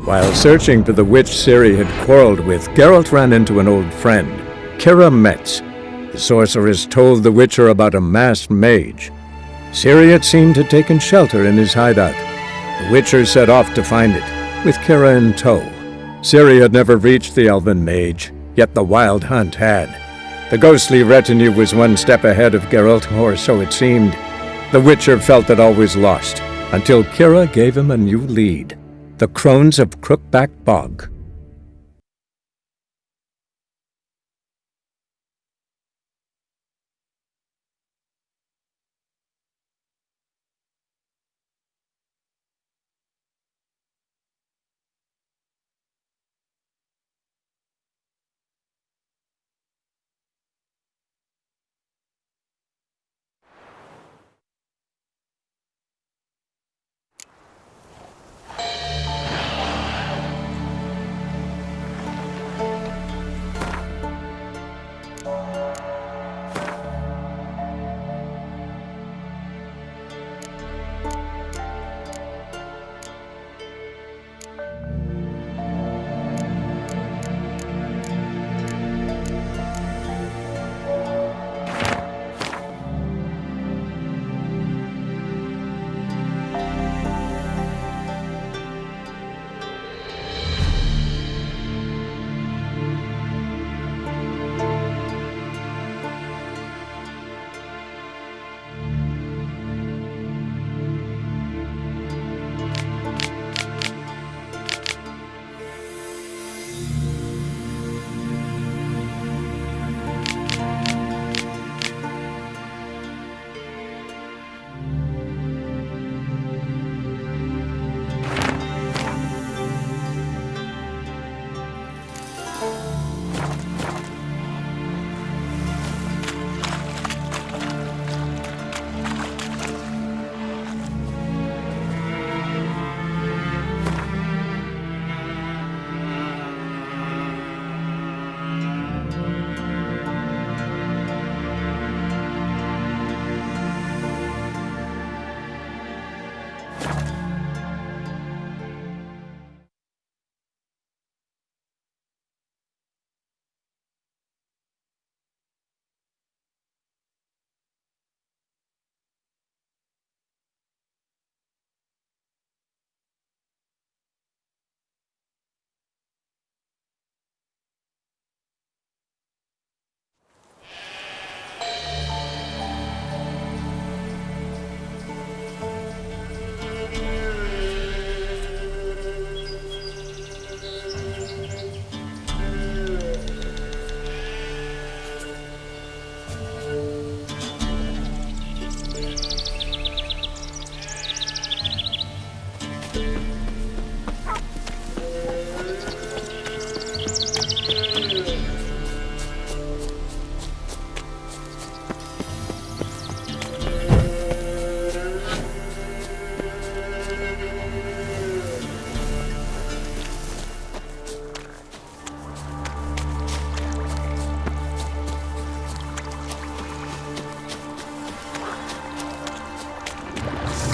While searching for the witch Ciri had quarreled with, Geralt ran into an old friend, Kira Metz. The sorceress told the Witcher about a masked mage. Ciri had seemed to have taken shelter in his hideout. The Witcher set off to find it, with Kira in tow. Ciri had never reached the elven mage, yet the Wild Hunt had. The ghostly retinue was one step ahead of Geralt, or so it seemed. The Witcher felt that all was lost, until Kira gave him a new lead. The Crones of Crookback Bog.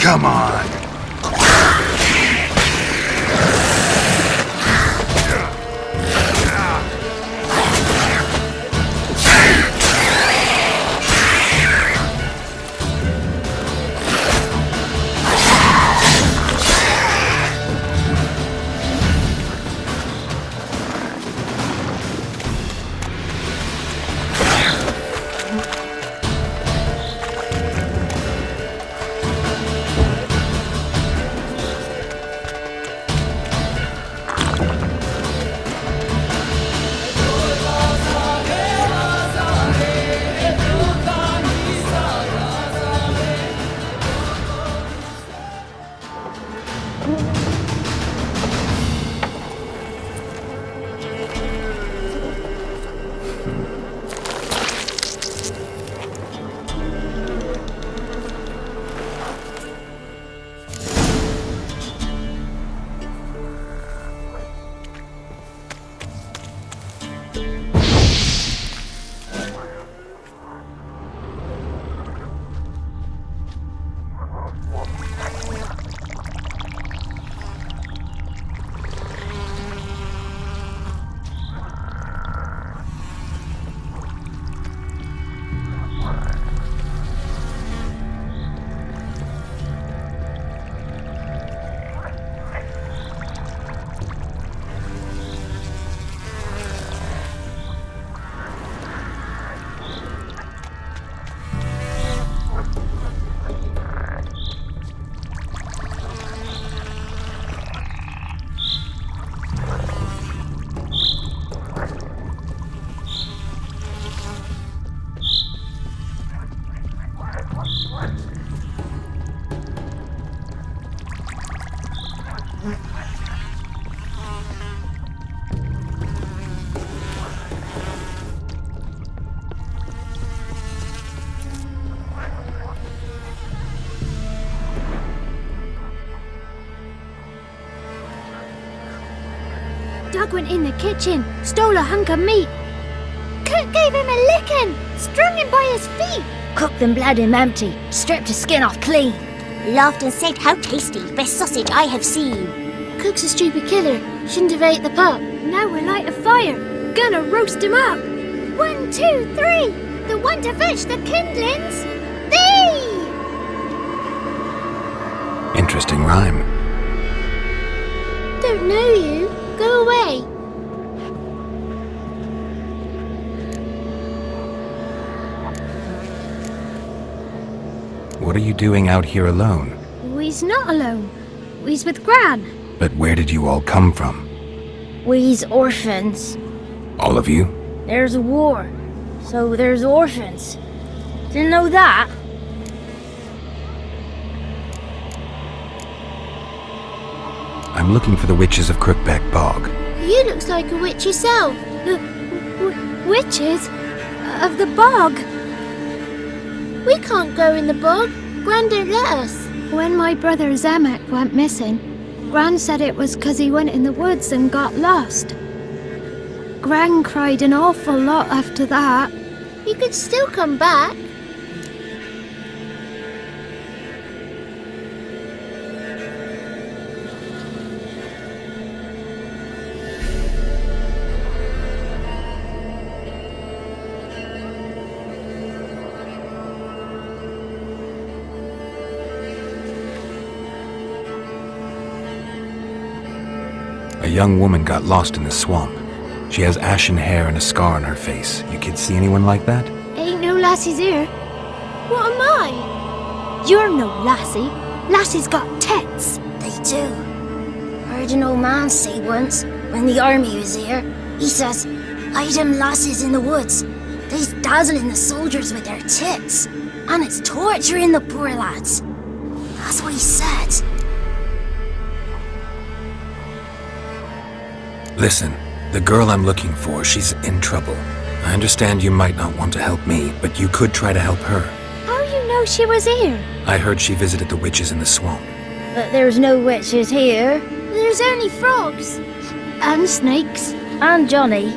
Come on! Doug went in the kitchen, stole a hunk of meat. Cook gave him a licking, strung him by his feet. Cooked and bled him empty, stripped his skin off clean. Laughed and said, "How tasty, best sausage I have seen." Cook's a stupid killer, shouldn't have ate the pup. Now we'll light a fire, gonna roast him up. 1, 2, 3, the one to fetch the kindlings, thee! Interesting rhyme. Don't know you, go away. What are you doing out here alone? We's not alone, we's with Gran. But where did you all come from? We's orphans. All of you? There's a war, so there's orphans. Didn't know that? I'm looking for the witches of Crookback Bog. You looks like a witch yourself. Witches? Of the bog? We can't go in the bog. Gran don't let us. When my brother Zemek went missing, Gran said it was 'cause he went in the woods and got lost. Gran cried an awful lot after that. You could still come back. A young woman got lost in the swamp. She has ashen hair and a scar on her face. You kids see anyone like that? Ain't no lassies here. What am I? You're no lassie. Lassie's got tits. They do. Heard an old man say once, when the army was here, he says, "I them lasses in the woods. They's dazzling the soldiers with their tits, and it's torturing the poor lads." That's what he said. Listen, the girl I'm looking for, she's in trouble. I understand you might not want to help me, but you could try to help her. How you know she was here? I heard she visited the witches in the swamp. But there's no witches here. There's only frogs. And snakes. And Johnny.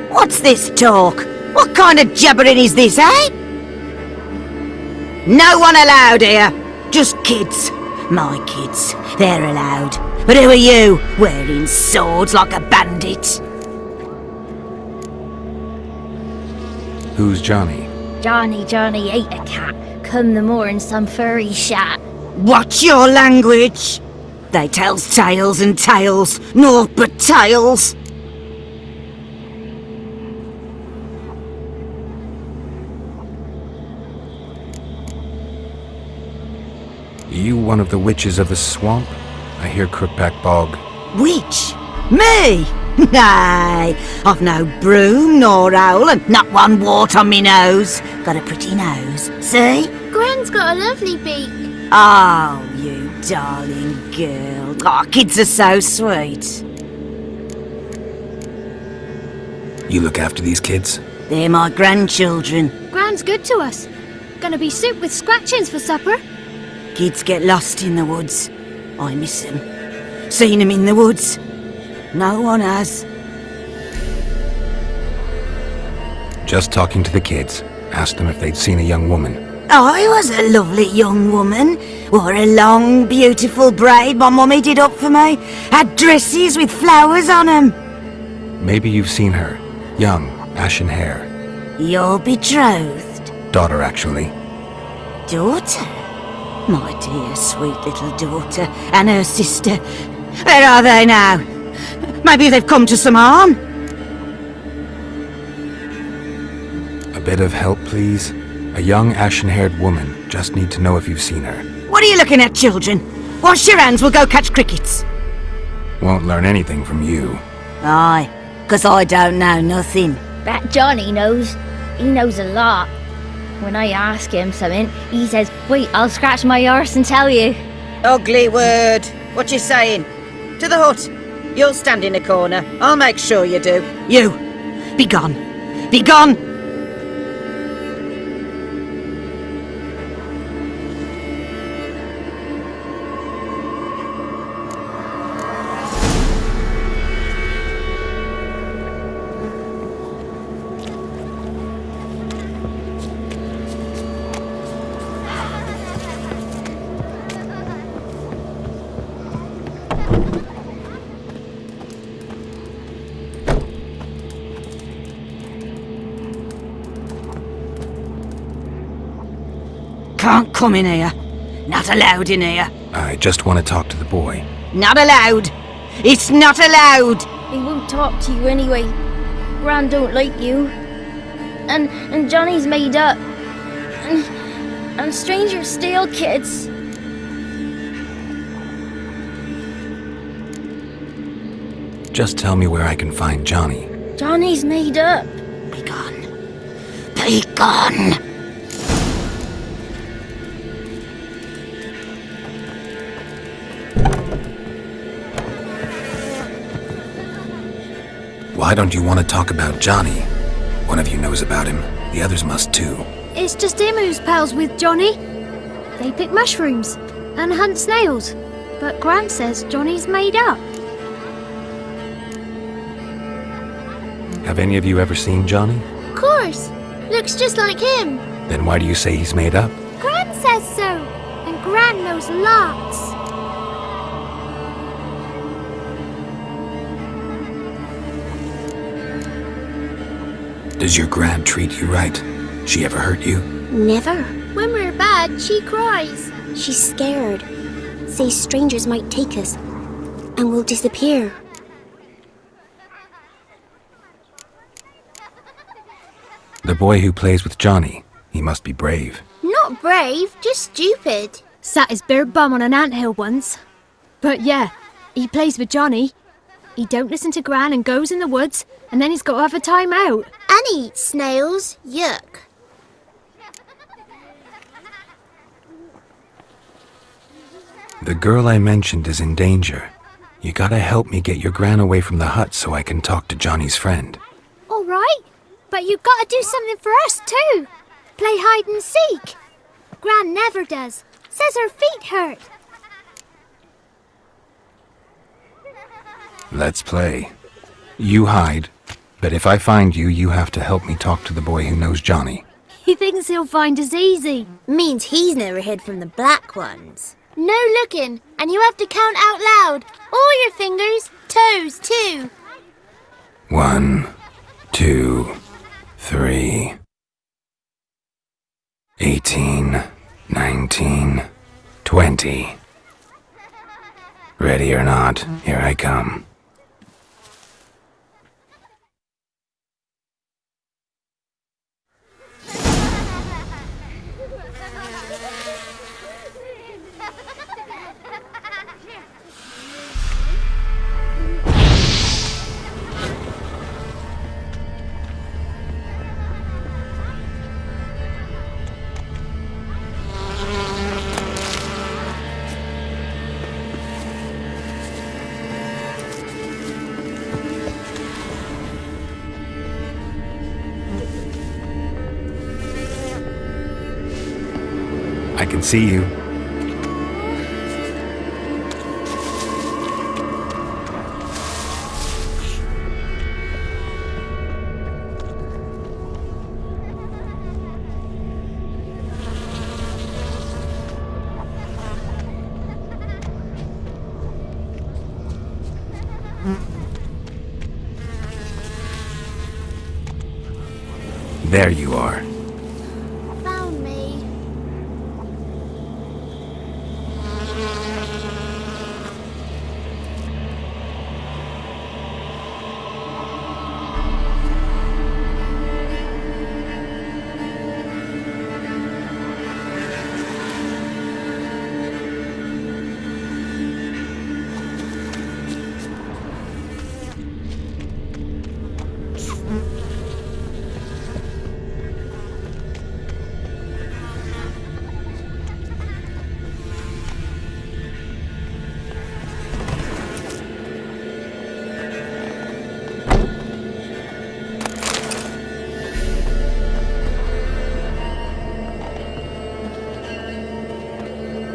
What's this talk? What kind of jabbering is this, eh? No one allowed here. Just kids. My kids. They're allowed. But who are you, wearing swords like a bandit? Who's Johnny? Johnny ate a cat. Come the more in some furry shat. Watch your language. They tells tales and tales, naught but tales. You one of the witches of the swamp? I hear Crookback Bog. Witch? Me? Nay, I've no broom nor owl and not one wart on me nose. Got a pretty nose, see? Gwen's got a lovely beak. Oh, you darling girl. Oh, kids are so sweet. You look after these kids? They're my grandchildren. Gran's good to us. Gonna be soup with scratchings for supper. Kids get lost in the woods. I miss them. Seen them in the woods. No one has. Just talking to the kids. Asked them if they'd seen a young woman. I was a lovely young woman. Wore a long, beautiful braid my mummy did up for me. Had dresses with flowers on 'em. Maybe you've seen her. Young, ashen hair. You're betrothed. Daughter, actually. Daughter? My dear, sweet little daughter. And her sister. Where are they now? Maybe they've come to some harm? A bit of help, please? A young, ashen-haired woman. Just need to know if you've seen her. What are you looking at, children? Wash your hands, we'll go catch crickets. Won't learn anything from you. Aye, 'cause I don't know nothing. That Johnny knows. He knows a lot. When I ask him something, he says, "Wait, I'll scratch my arse and tell you." Ugly word. What you saying? To the hut. You'll stand in a corner. I'll make sure you do. You, be gone. Be gone! can't come in here. Not allowed in here. I just want to talk to the boy. Not allowed. It's not allowed. He won't talk to you anyway. Gran don't like you. And Johnny's made up. And strangers steal kids. Just tell me where I can find Johnny. Johnny's made up. Be gone. Be gone. Why don't you want to talk about Johnny? One of you knows about him. The others must too. It's just him who's pals with Johnny. They pick mushrooms and hunt snails. But Gran says Johnny's made up. Have any of you ever seen Johnny? Of course. Looks just like him. Then why do you say he's made up? Gran says so. And Gran knows lots. Does your Gran treat you right? She ever hurt you? Never. When we're bad, she cries. She's scared. Says strangers might take us. And we'll disappear. The boy who plays with Johnny. He must be brave. Not brave, just stupid. Sat his bare bum on an anthill once. But yeah, he plays with Johnny. He don't listen to Gran and goes in the woods, and then he's got to have a time out. And he eats snails. Yuck. The girl I mentioned is in danger. You gotta help me get your Gran away from the hut so I can talk to Johnny's friend. All right, but you've got to do something for us too. Play hide and seek. Gran never does. Says her feet hurt. Let's play. You hide, but if I find you, you have to help me talk to the boy who knows Johnny. He thinks he'll find us easy. Means he's never hid from the black ones. No looking, and you have to count out loud. All your fingers, toes too. 1, 2, 3, 18, 19, 20. Ready or not, here I come. I can see you. There you are. Found me.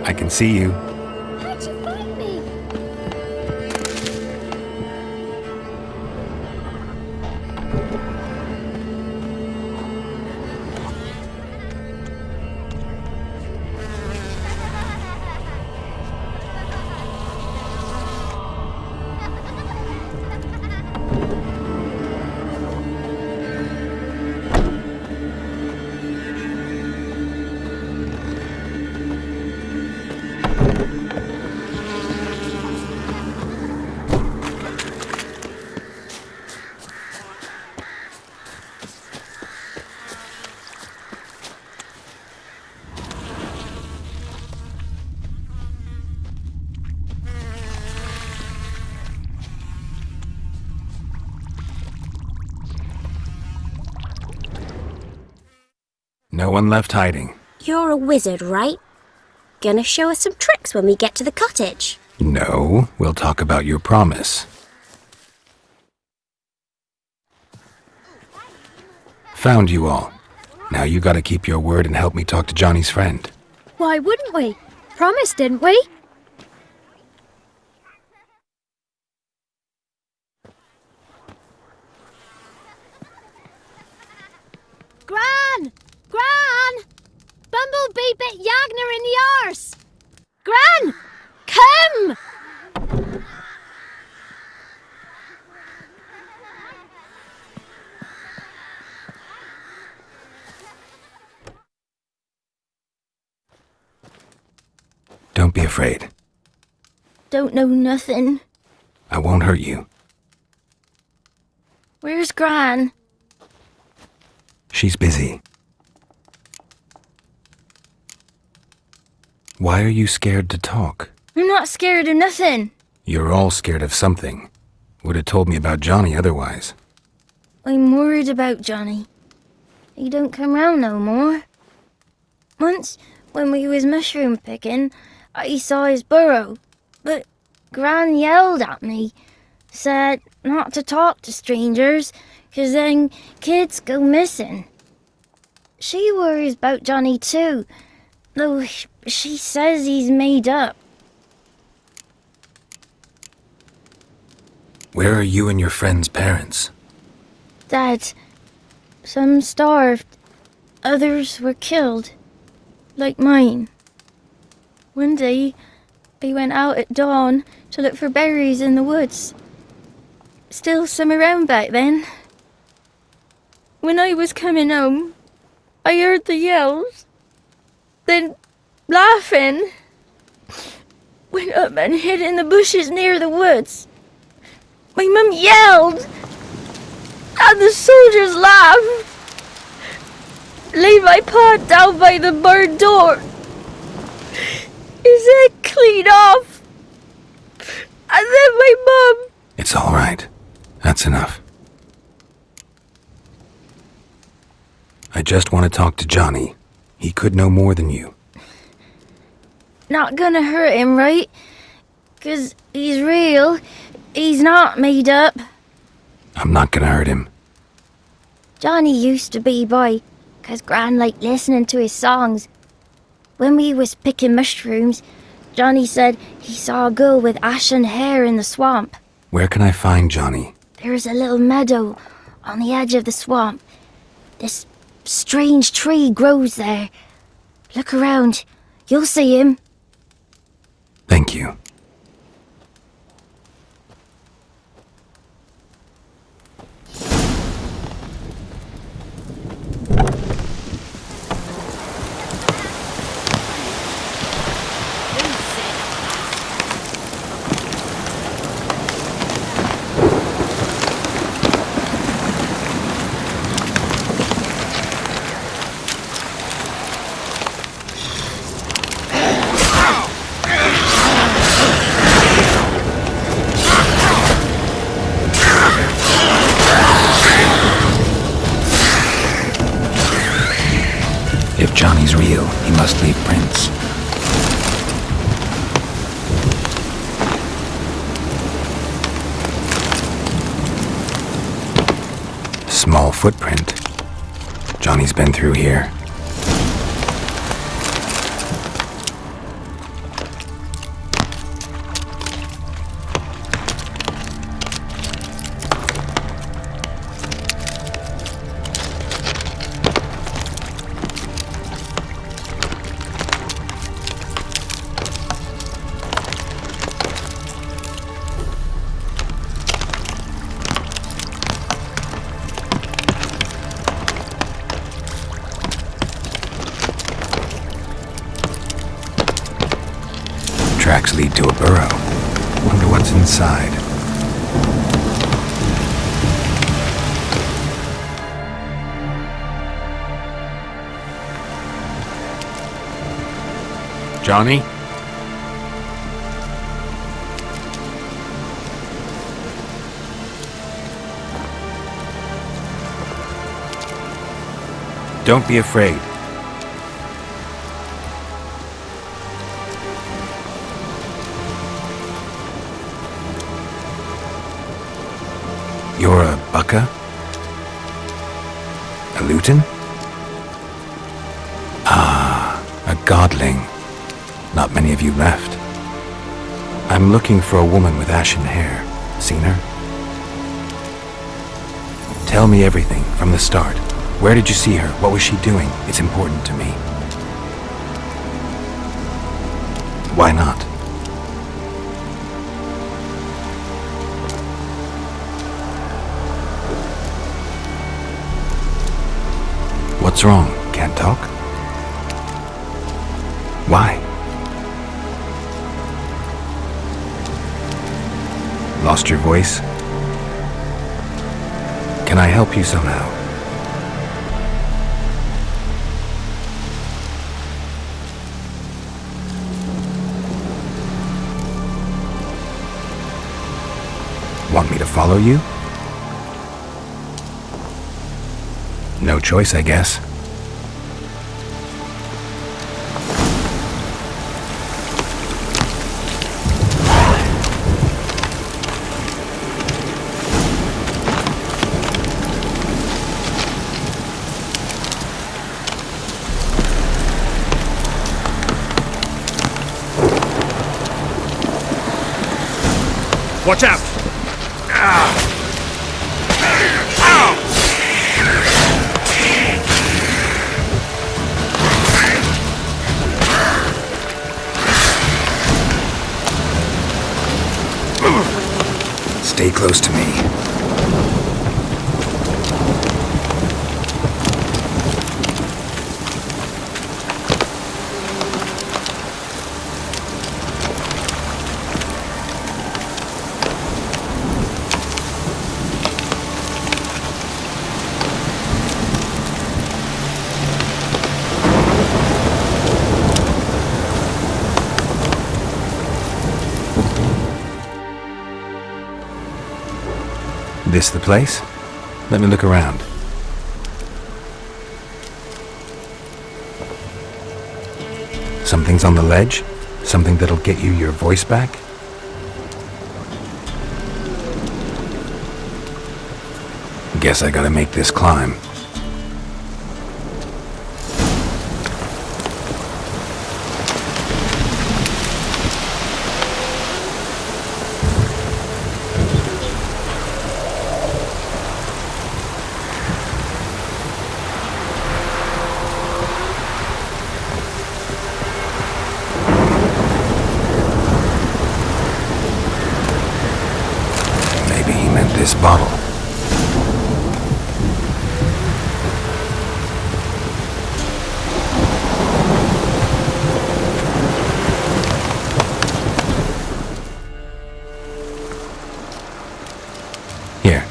I can see you. How'd you find me? No one left hiding. You're a wizard, right? Gonna show us some tricks when we get to the cottage. No, we'll talk about your promise. Found you all. Now you gotta keep your word and help me talk to Johnny's friend. Why wouldn't we? Promised, didn't we? Gran! Gran! Bumblebee bit Yagner in the arse! Gran! Come! Don't be afraid. Don't know nothing. I won't hurt you. Where's Gran? She's busy. Why are you scared to talk? I'm not scared of nothing. You're all scared of something. Would have told me about Johnny otherwise. I'm worried about Johnny. He don't come round no more. Once, when we was mushroom picking, I saw his burrow, but Gran yelled at me, said not to talk to strangers, 'cause then kids go missing. She worries about Johnny too, though she says he's made up. Where are you and your friend's parents? Dad, some starved, others were killed, like mine. One day, I went out at dawn to look for berries in the woods. Still some around back then. When I was coming home, I heard the yells. Then, laughing, went up and hid in the bushes near the woods. My mum yelled, and the soldiers laughed. Laid my paw down by the barn door. His head clean off. And then my mum... It's all right. That's enough. I just want to talk to Johnny. He could know more than you. Not gonna hurt him, right? 'Cause he's real. He's not made up. I'm not gonna hurt him. Johnny used to be boy, 'cause Gran liked listening to his songs. When we was picking mushrooms, Johnny said he saw a girl with ashen hair in the swamp. Where can I find Johnny? There's a little meadow on the edge of the swamp. This strange tree grows there. Look around. You'll see him. Thank you. If Johnny's real, he must leave prints. Small footprint. Johnny's been through here. Tracks lead to a burrow. Wonder what's inside. Johnny? Don't be afraid. You're a Bukka? A Luton? Ah, a godling. Not many of you left. I'm looking for a woman with ashen hair. Seen her? Tell me everything from the start. Where did you see her? What was she doing? It's important to me. Why not? What's wrong? Can't talk? Why? Lost your voice? Can I help you somehow? Want me to follow you? No choice, I guess. Watch out! Stay close to me. This the place? Let me look around. Something's on the ledge? Something that'll get you your voice back? Guess I gotta make this climb. This bottle. Here.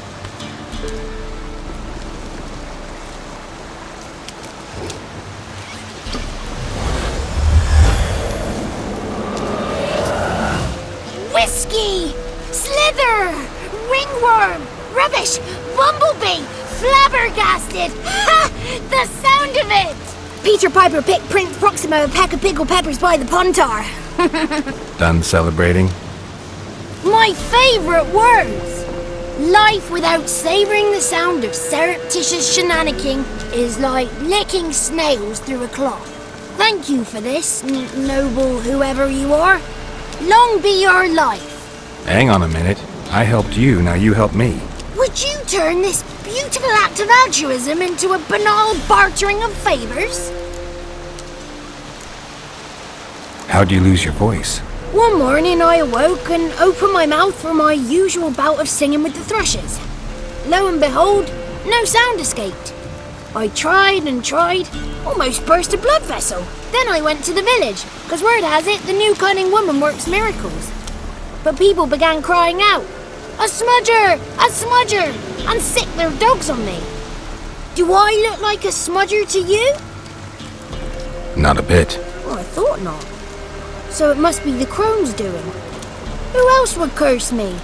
Whiskey! Slither! Ringworm! Rubbish! Bumblebee! Flabbergasted! Ha! The sound of it! Peter Piper picked Prince Proximo a pack of pickled peppers by the Pontar. Done celebrating? My favourite words! Life without savouring the sound of surreptitious shenanigans is like licking snails through a cloth. Thank you for this, noble whoever you are. Long be your life. Hang on a minute. I helped you, now you help me. Would you turn this beautiful act of altruism into a banal bartering of favours? How'd you lose your voice? One morning I awoke and opened my mouth for my usual bout of singing with the thrushes. Lo and behold, no sound escaped. I tried and tried, almost burst a blood vessel. Then I went to the village, because word has it the new cunning woman works miracles. But people began crying out, "A smudger! A smudger!" and sick their dogs on me. Do I look like a smudger to you? Not a bit. Well, I thought not. So it must be the crone's doing. Who else would curse me?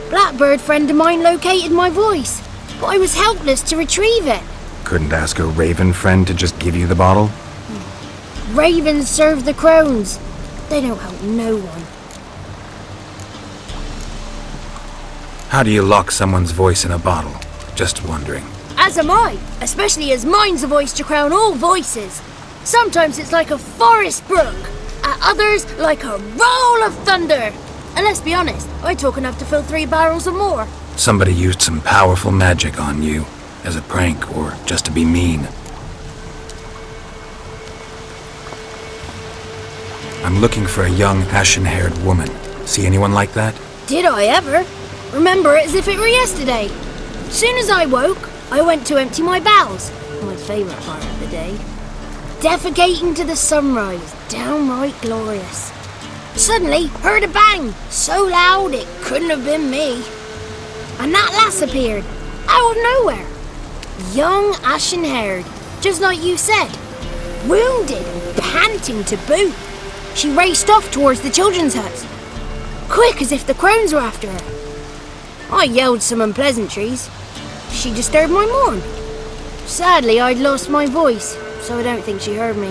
Blackbird friend of mine located my voice, but I was helpless to retrieve it. Couldn't ask a raven friend to just give you the bottle? Ravens serve the crones. They don't help no one. How do you lock someone's voice in a bottle? Just wondering. As am I, especially as mine's a voice to crown all voices. Sometimes it's like a forest brook, at others like a roll of thunder. And let's be honest, I talk enough to fill 3 barrels or more. Somebody used some powerful magic on you, as a prank or just to be mean. I'm looking for a young, ashen-haired woman. See anyone like that? Did I ever? Remember it as if it were yesterday. Soon as I woke, I went to empty my bowels. My favourite part of the day. Defecating to the sunrise, downright glorious. Suddenly, heard a bang, so loud it couldn't have been me. And that lass appeared, out of nowhere. Young, ashen-haired, just like you said. Wounded and panting to boot. She raced off towards the children's huts. Quick as if the crones were after her. I yelled some unpleasantries. She disturbed my morn. Sadly, I'd lost my voice, so I don't think she heard me.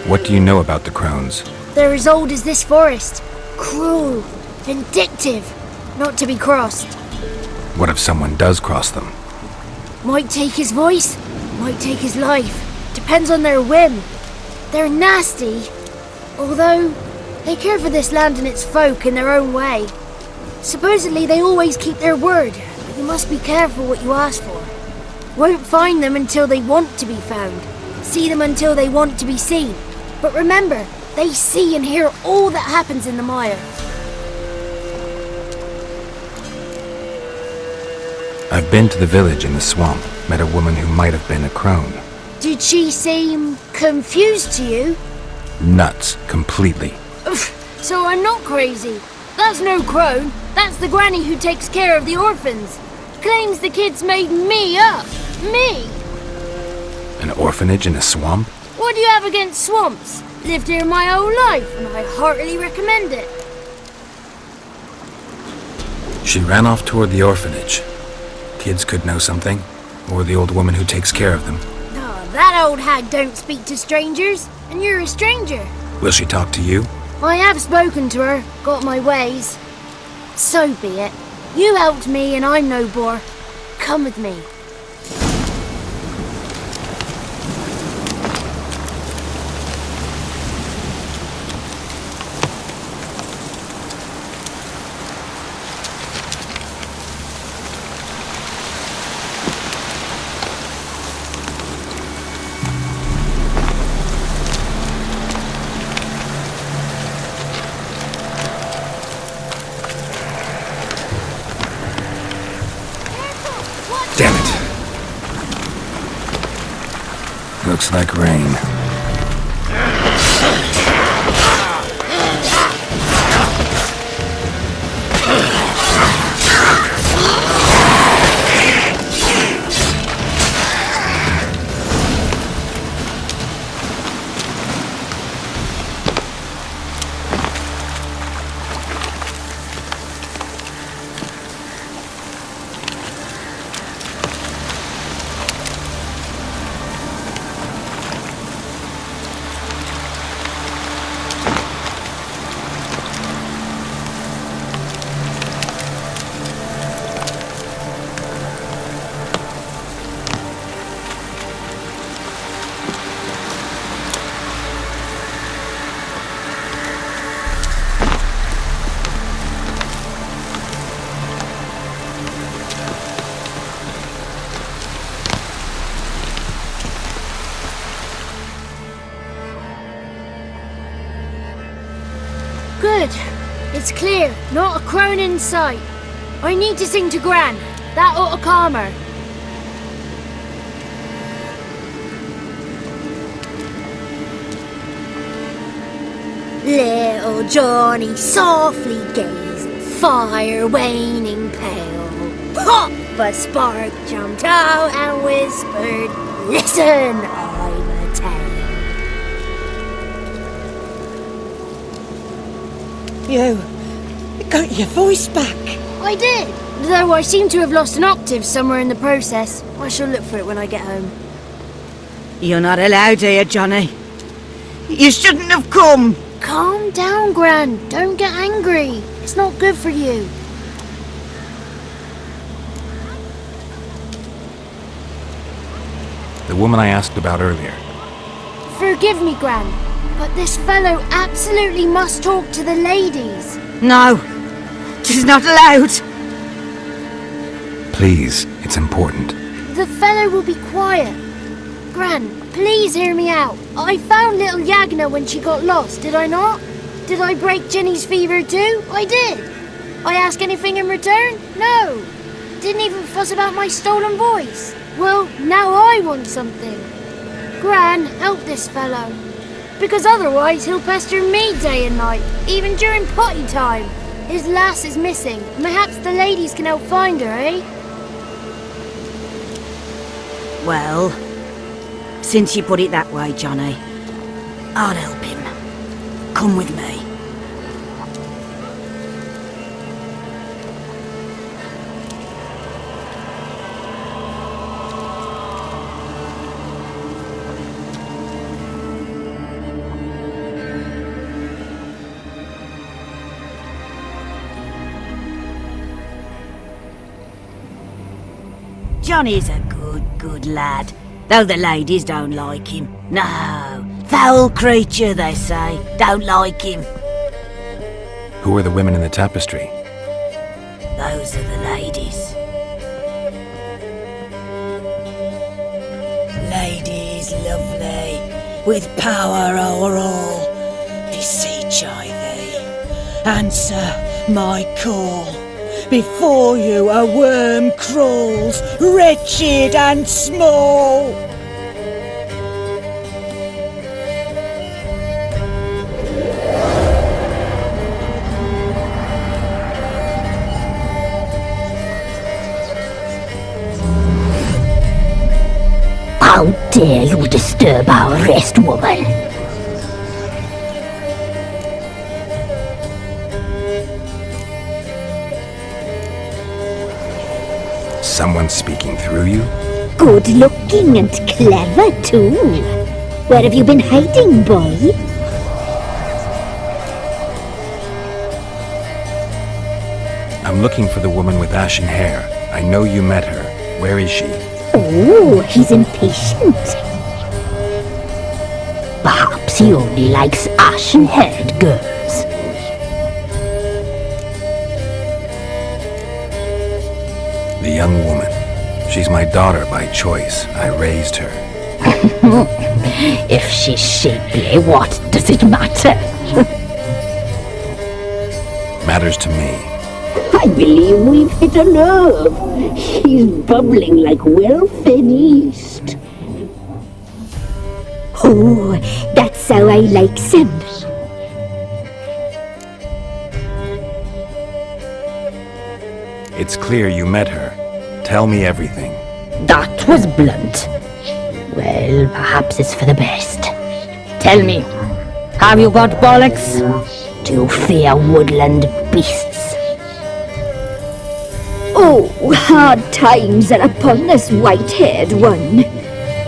What do you know about the crones? They're as old as this forest. Cruel, vindictive, not to be crossed. What if someone does cross them? Might take his voice, might take his life. Depends on their whim. They're nasty, although they care for this land and its folk in their own way. Supposedly they always keep their word, but you must be careful what you ask for. Won't find them until they want to be found. See them until they want to be seen. But remember, they see and hear all that happens in the mire. I've been to the village in the swamp, met a woman who might have been a crone. Did she seem confused to you? Nuts, completely. So I'm not crazy. That's no crone. That's the granny who takes care of the orphans. Claims the kids made me up. Me! An orphanage in a swamp? What do you have against swamps? Lived here my whole life, and I heartily recommend it. She ran off toward the orphanage. Kids could know something, or the old woman who takes care of them. Oh, that old hag don't speak to strangers, and you're a stranger. Will she talk to you? I have spoken to her, got my ways. So be it. You helped me, and I'm no bore. Come with me. Damn it. Looks like rain. Good. It's clear. Not a crone in sight. I need to sing to Gran. That ought to calm her. Little Johnny softly gazed, fire waning pale. Pop! A spark jumped out and whispered, "Listen, I'm a tale." You got your voice back. I did, though I seem to have lost an octave somewhere in the process. I shall look for it when I get home. You're not allowed here, Johnny. You shouldn't have come. Calm down, Gran. Don't get angry. It's not good for you. The woman I asked about earlier. Forgive me, Gran, but this fellow absolutely must talk to the ladies. No, she's not allowed. Please, it's important. The fellow will be quiet. Gran, please hear me out. I found little Yagna when she got lost, did I not? Did I break Jenny's fever too? I did. I ask anything in return? No. Didn't even fuss about my stolen voice. Well, now I want something. Gran, help this fellow. Because otherwise he'll pester me day and night, even during potty time. His lass is missing. Perhaps the ladies can help find her, eh? Well, since you put it that way, Johnny, I'll help him. Come with me. Johnny's a good lad, though the ladies don't like him. No, foul creature, they say. Don't like him. Who are the women in the tapestry? Those are the ladies. Ladies lovely, with power o'er all, beseech I thee, answer my call. Before you a worm crawls, wretched and small. How dare you disturb our rest, woman? Someone speaking through you? Good looking and clever, too. Where have you been hiding, boy? I'm looking for the woman with ashen hair. I know you met her. Where is she? Oh, he's impatient. Perhaps he only likes ashen-haired girls. The young woman. She's my daughter by choice. I raised her. If she's shapely, what does it matter? Matters to me. I believe we've hit a nerve. He's bubbling like well-fed yeast. Oh, that's how I likes him. It's clear you met her. Tell me everything. That was blunt. Well, perhaps it's for the best. Tell me, have you got bollocks? Do you fear woodland beasts? Oh, hard times are upon this white-haired one.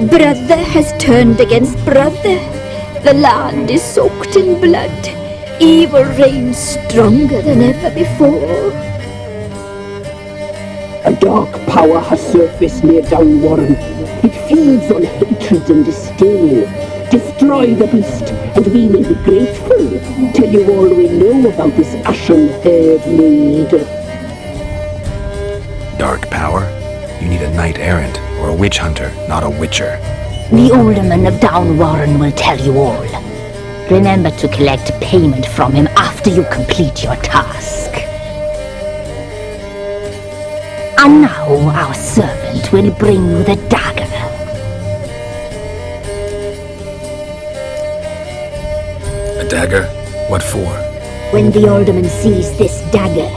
Brother has turned against brother. The land is soaked in blood. Evil reigns stronger than ever before. A dark power has surfaced near Downwarren. It feeds on hatred and disdain. Destroy the beast, and we will be grateful. Tell you all we know about this ashen-haired maid. Dark power? You need a knight-errant or a witch hunter, not a witcher. The alderman of Downwarren will tell you all. Remember to collect payment from him after you complete your task. And now our servant will bring you the dagger. A dagger? What for? When the alderman sees this dagger,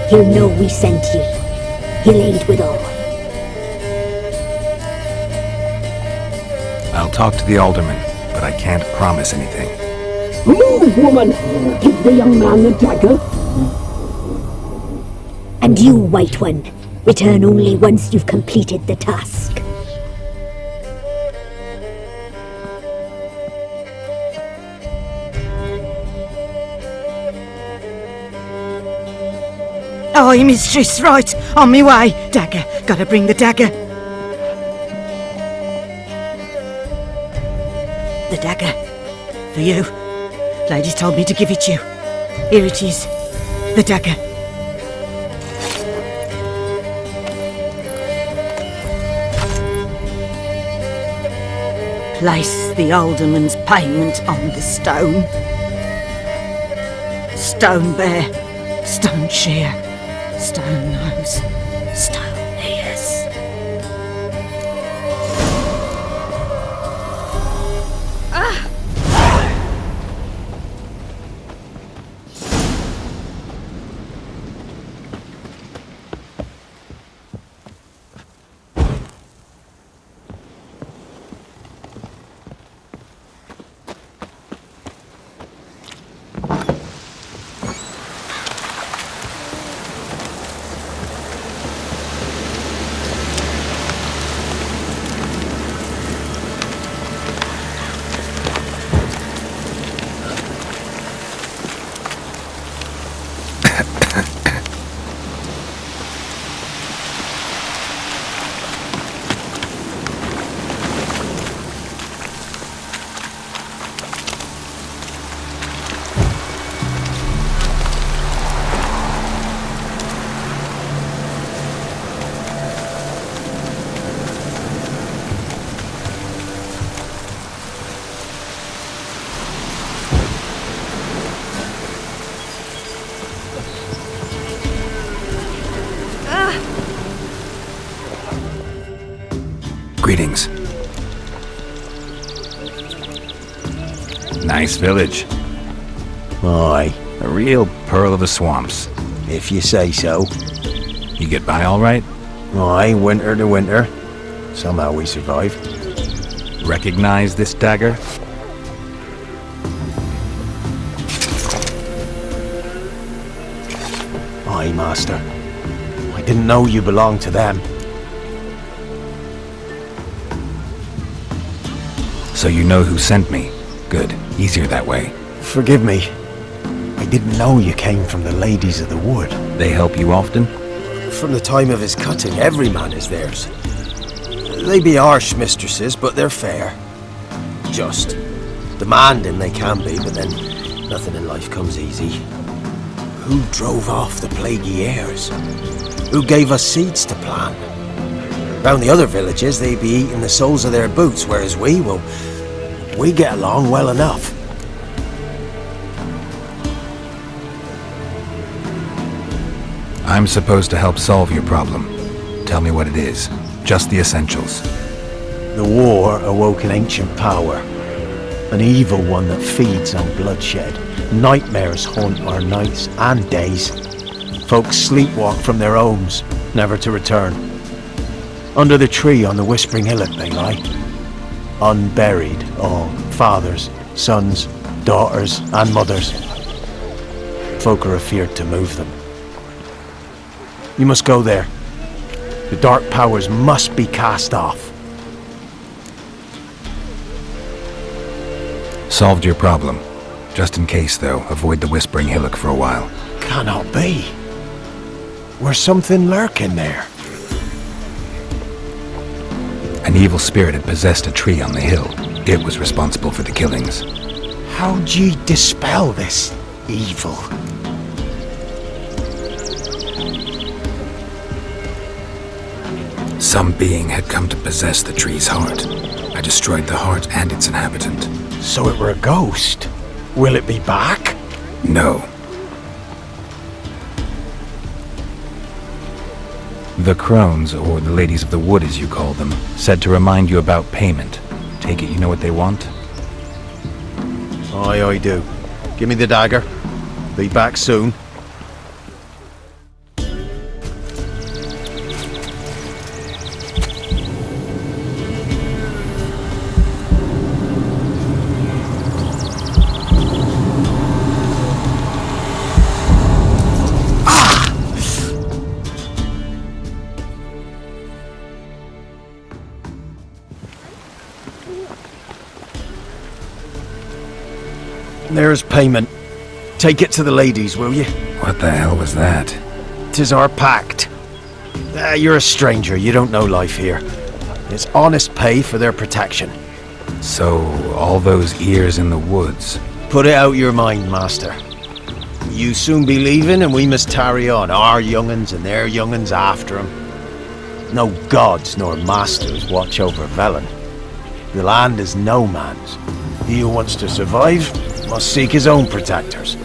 he'll know we sent you. He'll aid with all. I'll talk to the alderman, but I can't promise anything. Move, woman! Give the young man the dagger. And you, White One, return only once you've completed the task. Aye, mistress, right. On me way. Dagger. Gotta bring the dagger. The dagger. For you. Ladies told me to give it you. Here it is. The dagger. Place the alderman's payment on the stone. Stone bear, stone shear, stone nose, stone ears. Greetings. Nice village. Aye, A real pearl of the swamps. if you say so. You get by all right? Aye, winter to winter. Somehow we survive. Recognize this dagger? Aye, master. I didn't know you belonged to them. So you know who sent me. Good. Easier that way. Forgive me. I didn't know you came from the Ladies of the Wood. They help you often? From the time of his cutting, every man is theirs. They be harsh mistresses, but they're fair. Just. Demanding they can be, but then nothing in life comes easy. Who drove off the plaguey heirs? Who gave us seeds to plant? Round the other villages, they be eating the soles of their boots, whereas we get along well enough. I'm supposed to help solve your problem. Tell me what it is. Just the essentials. The war awoke an ancient power. An evil one that feeds on bloodshed. Nightmares haunt our nights and days. Folks sleepwalk from their homes, never to return. Under the tree on the Whispering Hillock they lie. Unburied, all fathers, sons, daughters and mothers. Folk are afeard to move them. You must go there. The dark powers must be cast off. Solved your problem. Just in case, though, avoid the Whispering Hillock for a while. Cannot be. Where's something lurking there? An evil spirit had possessed a tree on the hill. It was responsible for the killings. How'd ye dispel this evil? Some being had come to possess the tree's heart. I destroyed the heart and its inhabitant. So it were a ghost. Will it be back? No. The crones, or the Ladies of the Wood as you call them, said to remind you about payment. Take it you know what they want? Aye, I do. Give me the dagger. Be back soon. There's payment. Take it to the ladies, will you? What the hell was that? 'Tis our pact. You're a stranger, you don't know life here. It's honest pay for their protection. So, all those ears in the woods. Put it out your mind, master. You soon be leaving and we must tarry on, our young'uns and their young'uns after 'em. No gods nor masters watch over Velen. The land is no man's. He who wants to survive must seek his own protectors.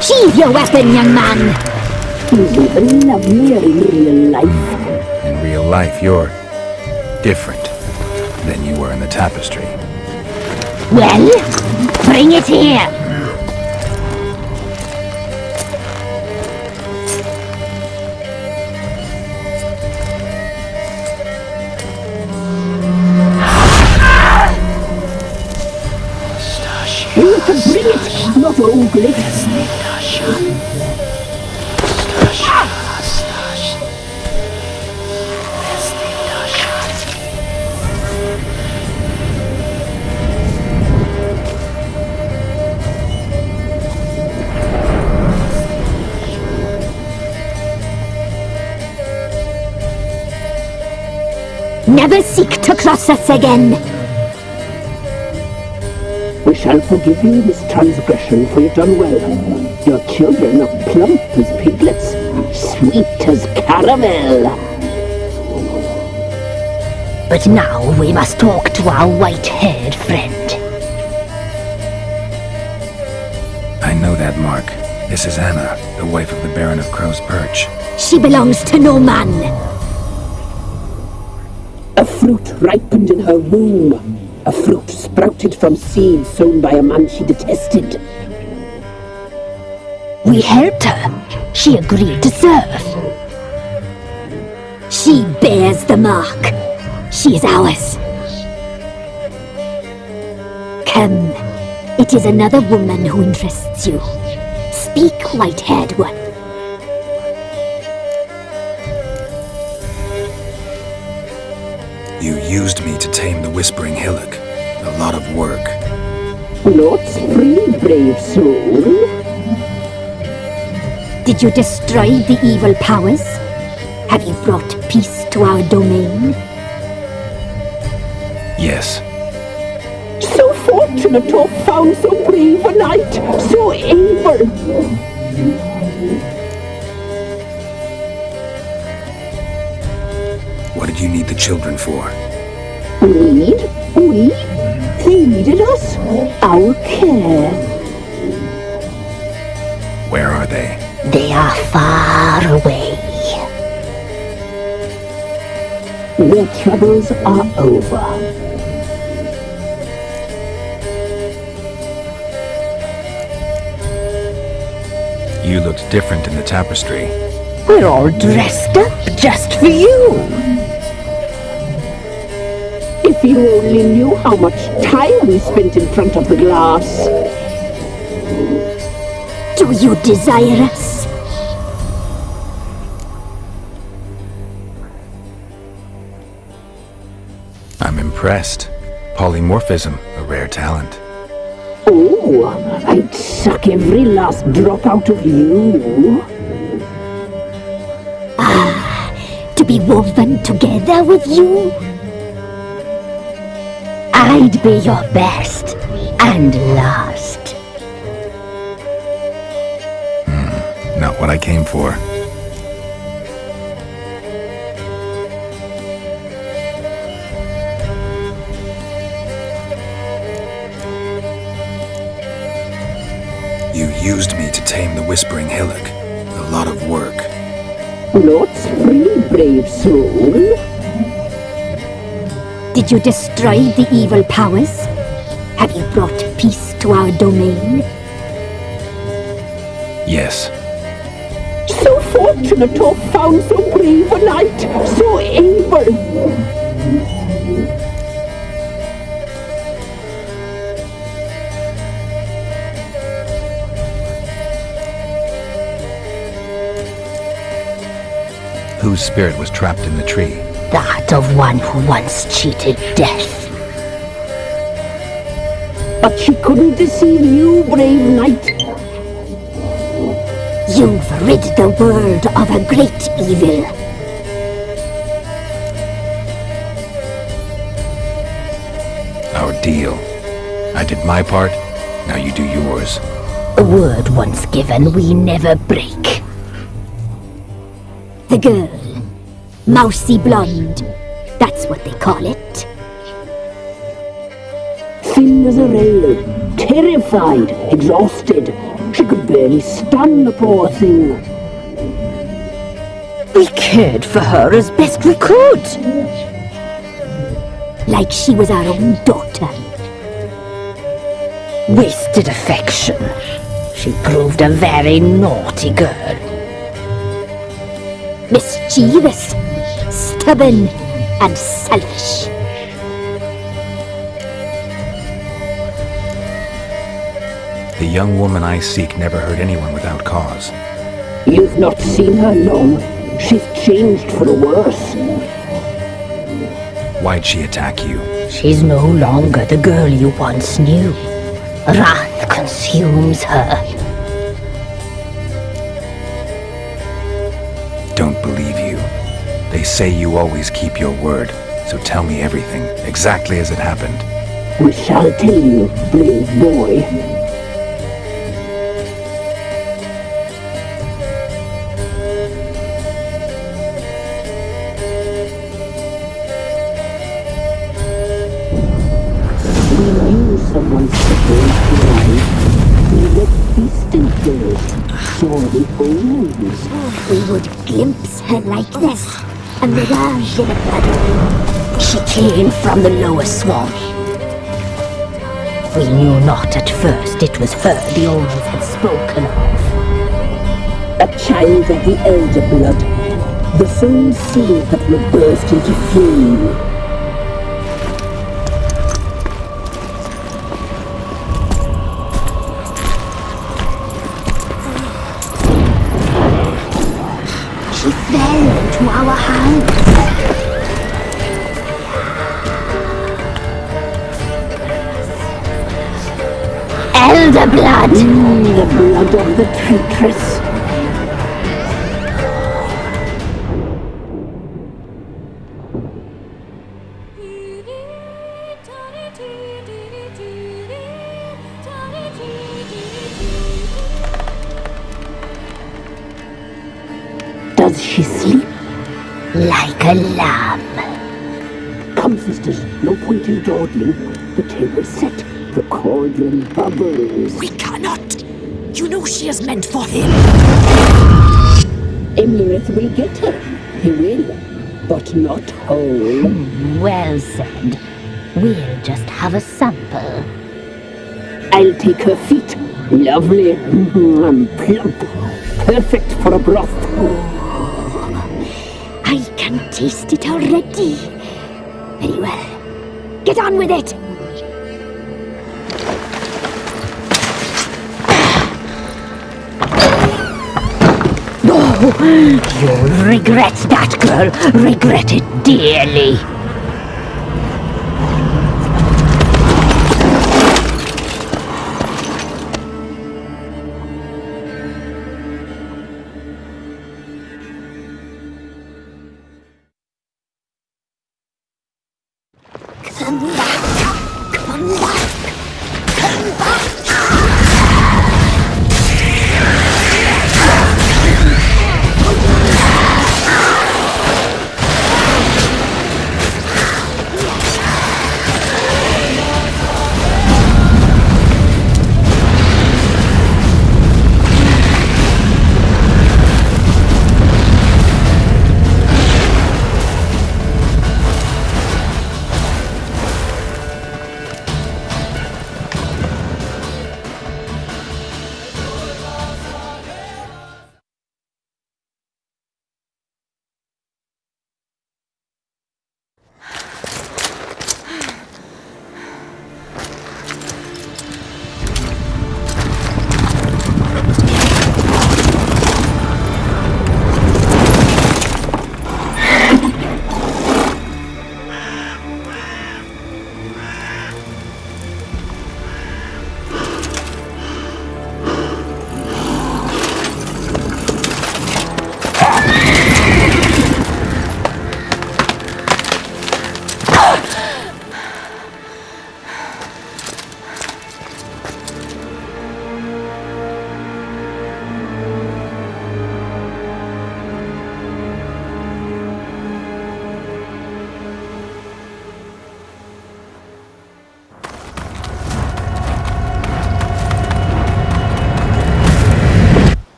Sheathe your weapon, young man! He's even lovelier in real life. In real life, you're different than you were in the tapestry. Well, bring it here! You can bring it, not ogle it. Never seek to cross us again! We shall forgive you this transgression, for you've done well. Your children are plump as piglets, sweet as caramel. But now we must talk to our white-haired friend. I know that mark. This is Anna, the wife of the Baron of Crow's Perch. She belongs to no man. A fruit ripened in her womb. A fruit sprouted from seeds sown by a man she detested. We helped her. She agreed to serve. She bears the mark. She is ours. Come. It is another woman who interests you. Speak, white-haired one. You used me to tame the Whispering Hillock. A lot of work. Lots free, brave soul. Did you destroy the evil powers? Have you brought peace to our domain? Yes. So fortunate to have found so brave a knight, so able. What did you need the children for? Need? We? They needed us. Our care. Where are they? They are far away. Their troubles are over. You looked different in the tapestry. We're all dressed up just for you. If you only knew how much time we spent in front of the glass. Do you desire us? I'm impressed. Polymorphism, a rare talent. Oh, I'd suck every last drop out of you. To be woven together with you? I'd be your best and last. Not what I came for. used me to tame the Whispering Hillock. A lot of work. Lots free, brave soul. Did you destroy the evil powers? Have you brought peace to our domain? Yes. So fortunate to have found so brave a knight, so able. Whose spirit was trapped in the tree? That of one who once cheated death. But she couldn't deceive you, brave knight. You've rid the world of a great evil. Our deal. I did my part, now you do yours. A word once given, we never break. The girl. Mousy Blonde. That's what they call it. Thin as a rail, terrified, exhausted. She could barely stand, the poor thing. We cared for her as best we could. Like she was our own daughter. Wasted affection. She proved a very naughty girl. Mischievous, stubborn, and selfish. The young woman I seek never hurt anyone without cause. You've not seen her long. She's changed for the worse. Why'd she attack you? She's no longer the girl you once knew. Wrath consumes her. Don't believe you. They say you always keep your word, so tell me everything, exactly as it happened. We shall tell you, brave boy. Someone supposed to rise. We were feasting girls, saw the omens. We would glimpse her like this, a mirage in a blood. She came from the lower swamp. We knew not at first it was her the omens had spoken of. A child of the elder blood, the same seed that would burst into flame. Fell into our hands. Elder blood! The blood of the traitress. Does she sleep? Like a lamb. Come, sisters, no point in dawdling. The table's set, the cauldron bubbles. We cannot! You know she is meant for him! Emirith will get her. He will, but not whole. Well said. We'll just have a sample. I'll take her feet. Lovely and plump. Perfect for a broth. I can taste it already. Very well. Get on with it! You'll regret that, girl. Regret it dearly. Come back! Come back! Come back!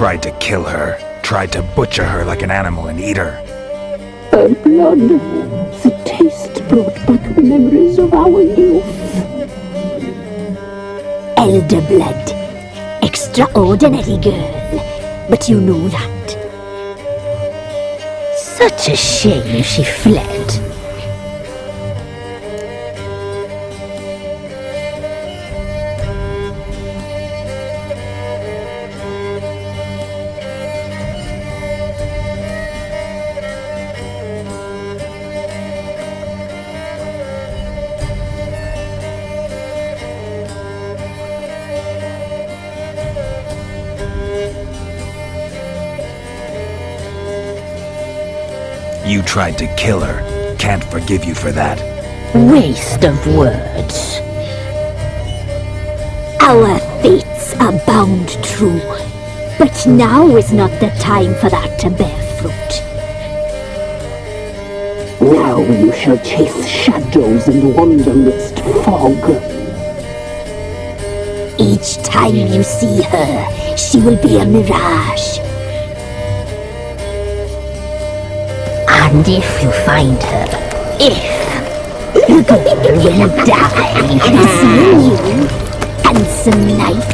tried to kill her. Tried to butcher her like an animal and eat her. Her blood, the taste brought back memories of our youth. Elder blood. Extraordinary girl. But you know that. Such a shame she fled. You tried to kill her. Can't forgive you for that. Waste of words. Our fates are bound true, but now is not the time for that to bear fruit. Now you shall chase shadows and wander midst fog. Each time you see her, she will be a mirage. And if you find her, the girl will die. Seeing you, handsome knight.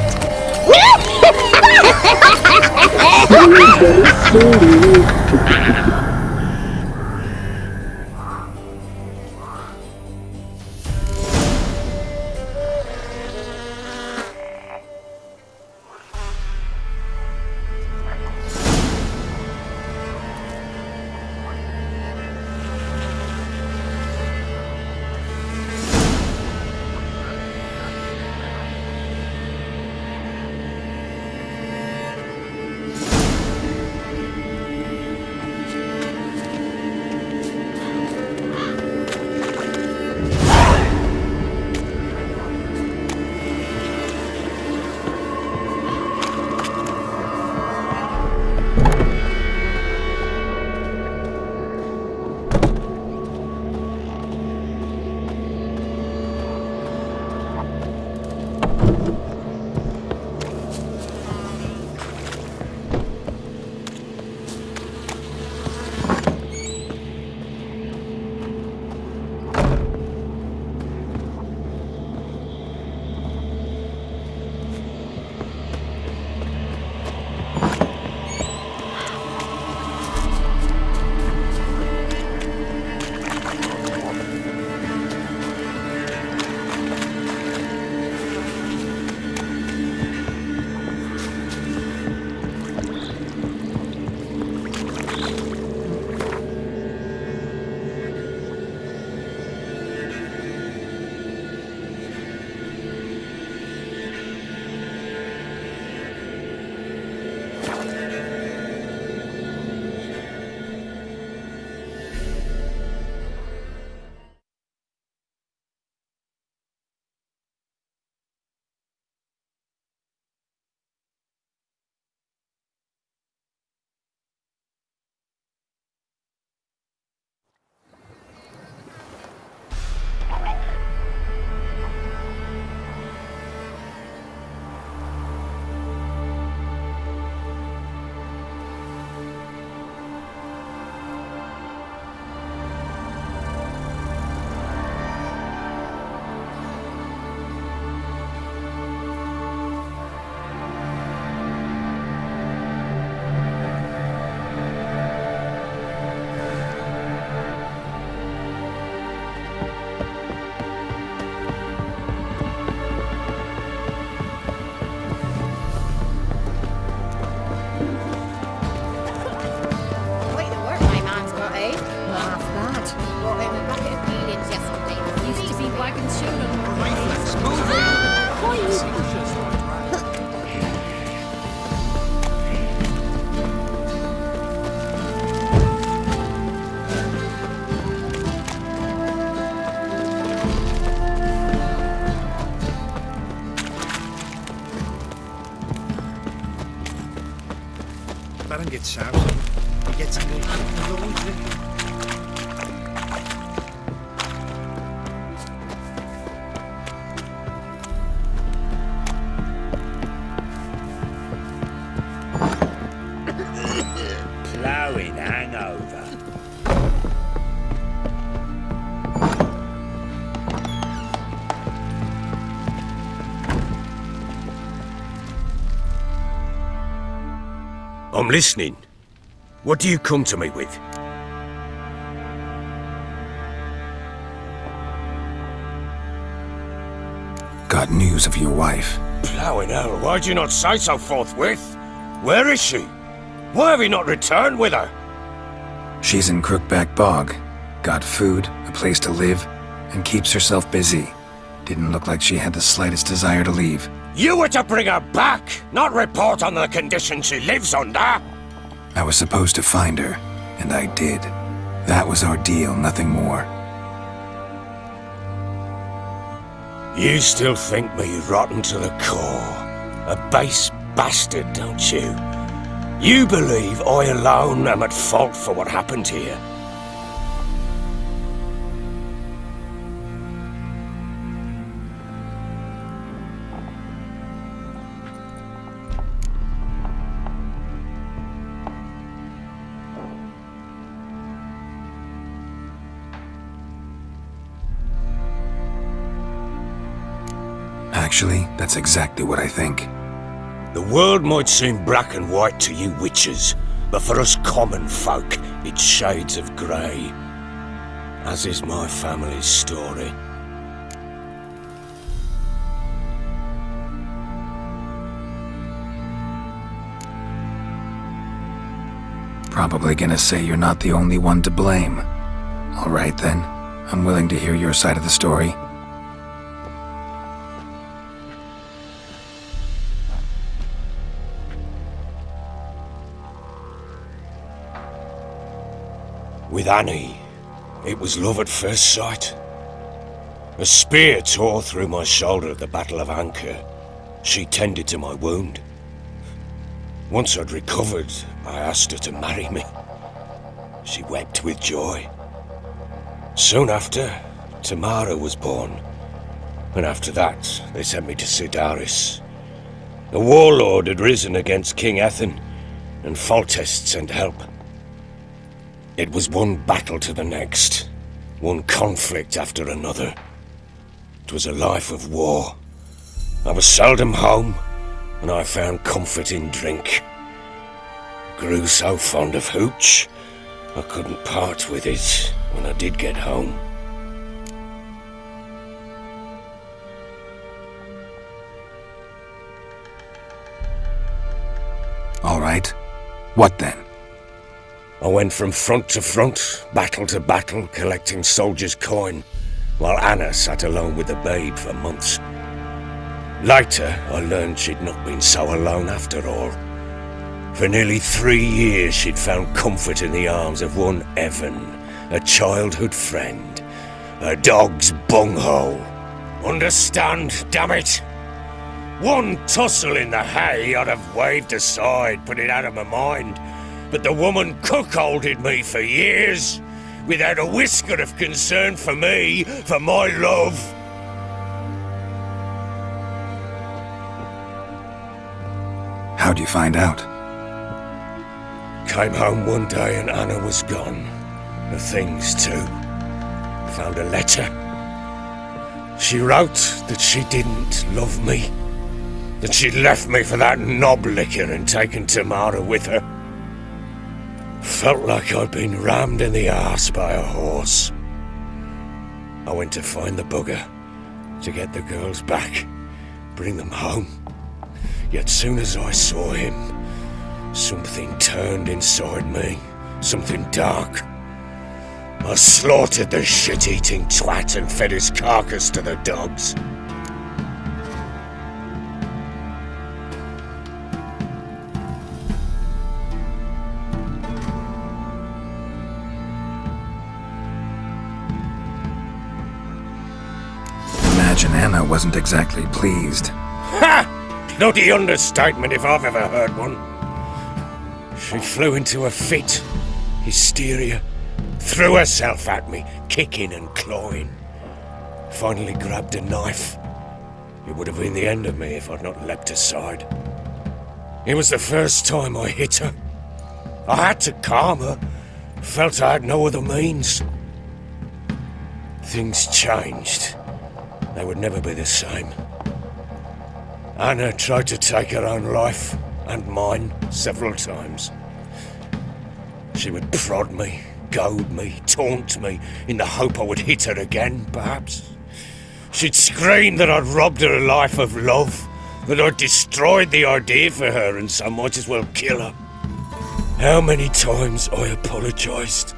Let him get saus. He gets in the Ploughing hangover. I'm listening. What do you come to me with? Got news of your wife. Ploughing hell, why'd you not say so forthwith? Where is she? Why have you not returned with her? She's in Crookback Bog. Got food, a place to live, and keeps herself busy. Didn't look like she had the slightest desire to leave. You were to bring her back, not report on the condition she lives under. I was supposed to find her, and I did. That was our deal, nothing more. You still think me rotten to the core. A base bastard, don't you? You believe I alone am at fault for what happened here. Actually, that's exactly what I think. The world might seem black and white to you witches, but for us common folk, it's shades of grey. As is my family's story. Probably gonna say you're not the only one to blame. All right then, I'm willing to hear your side of the story. With Annie, it was love at first sight. A spear tore through my shoulder at the Battle of Anchor. She tended to my wound. Once I'd recovered, I asked her to marry me. She wept with joy. Soon after, Tamara was born. And after that, they sent me to Sidaris. A warlord had risen against King Ethan, and Foltest sent help. It was one battle to the next, one conflict after another. It was a life of war. I was seldom home, and I found comfort in drink. Grew so fond of hooch, I couldn't part with it when I did get home. All right. What then? I went from front to front, battle to battle, collecting soldiers' coin, while Anna sat alone with the babe for months. Later, I learned she'd not been so alone after all. For nearly 3 years, she'd found comfort in the arms of one Evan, a childhood friend, a dog's bunghole. Understand, damn it? One tussle in the hay I'd have waved aside, put it out of my mind. But the woman cuckolded me for years, without a whisker of concern for me, for my love. How'd you find out? Came home one day and Anna was gone. The things too. Found a letter. She wrote that she didn't love me, that she'd left me for that knob licker and taken Tamara with her. Felt like I'd been rammed in the arse by a horse. I went to find the bugger, to get the girls back, bring them home. Yet soon as I saw him, something turned inside me, something dark. I slaughtered the shit-eating twat and fed his carcass to the dogs. Imagine Anna wasn't exactly pleased. Ha! Bloody understatement if I've ever heard one. She flew into a fit, hysteria, threw herself at me, kicking and clawing. Finally grabbed a knife. It would have been the end of me if I'd not leapt aside. It was the first time I hit her. I had to calm her. Felt I had no other means. Things changed. They would never be the same. Anna tried to take her own life, and mine, several times. She would prod me, goad me, taunt me, in the hope I would hit her again, perhaps. She'd scream that I'd robbed her life of love, that I'd destroyed the idea for her, and so might as well kill her. How many times I apologised.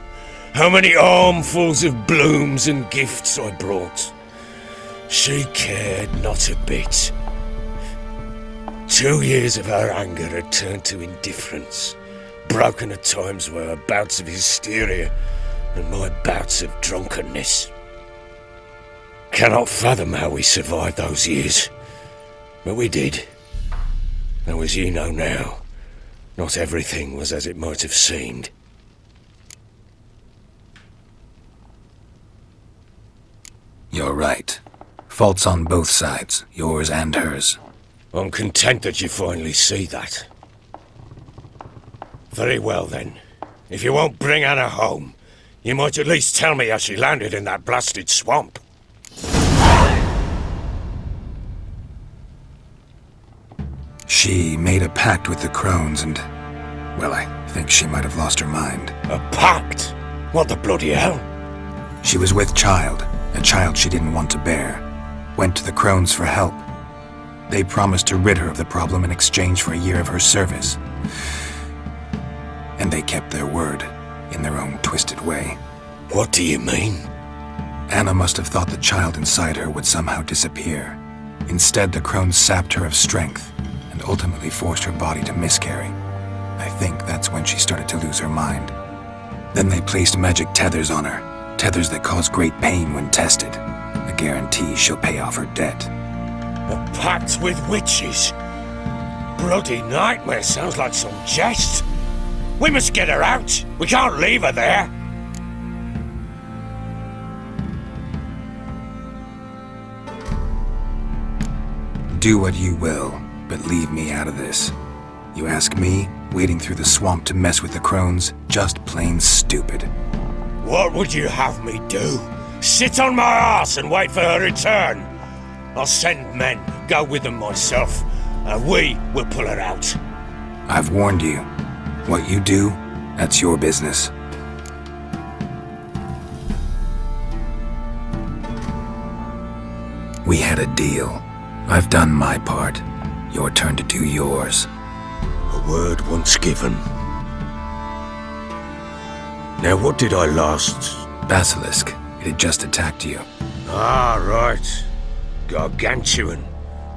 How many armfuls of blooms and gifts I brought. She cared not a bit. 2 years of her anger had turned to indifference, broken at times by her bouts of hysteria and my bouts of drunkenness. Cannot fathom how we survived those years, but we did. Though as you know now, not everything was as it might have seemed. You're right. Faults on both sides, yours and hers. I'm content that you finally see that. Very well then. If you won't bring Anna home, you might at least tell me how she landed in that blasted swamp. She made a pact with the crones and... well, I think she might have lost her mind. A pact? What the bloody hell? She was with child, a child she didn't want to bear. Went to the crones for help. They promised to rid her of the problem in exchange for a year of her service. And they kept their word, in their own twisted way. What do you mean? Anna must have thought the child inside her would somehow disappear. Instead, the crones sapped her of strength, and ultimately forced her body to miscarry. I think that's when she started to lose her mind. Then they placed magic tethers on her, tethers that cause great pain when tested. A guarantee she'll pay off her debt. A pact with witches? Bloody nightmare, sounds like some jest. We must get her out. We can't leave her there. Do what you will, but leave me out of this. You ask me, wading through the swamp to mess with the crones, just plain stupid. What would you have me do? Sit on my arse and wait for her return? I'll send men, go with them myself, and we will pull her out. I've warned you. What you do, that's your business. We had a deal. I've done my part. Your turn to do yours. A word once given. Now what did I last? Basilisk. It had just attacked you. Ah, right. Gargantuan.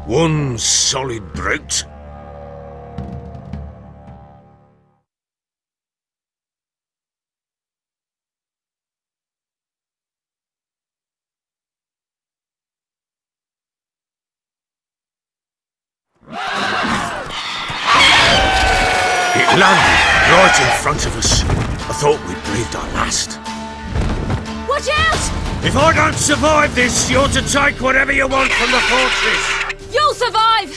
One solid brute. It landed right in front of us. I thought we'd breathed our last. Watch out! If I don't survive this, you're to take whatever you want from the fortress. You'll survive!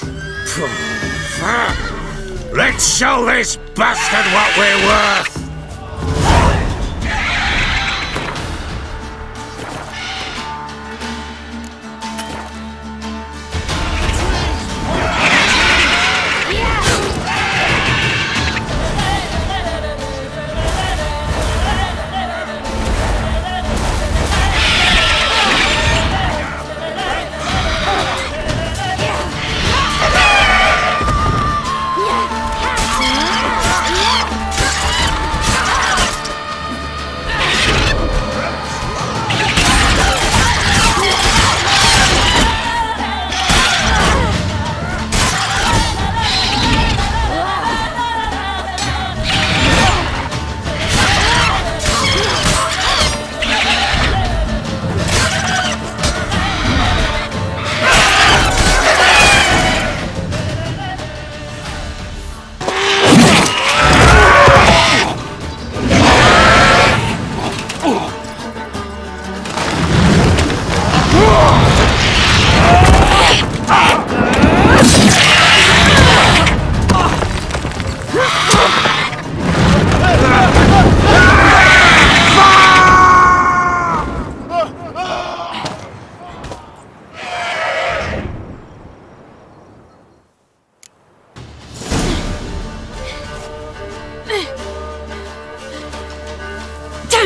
Let's show this bastard what we're worth!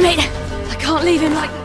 Damn it! I can't leave him like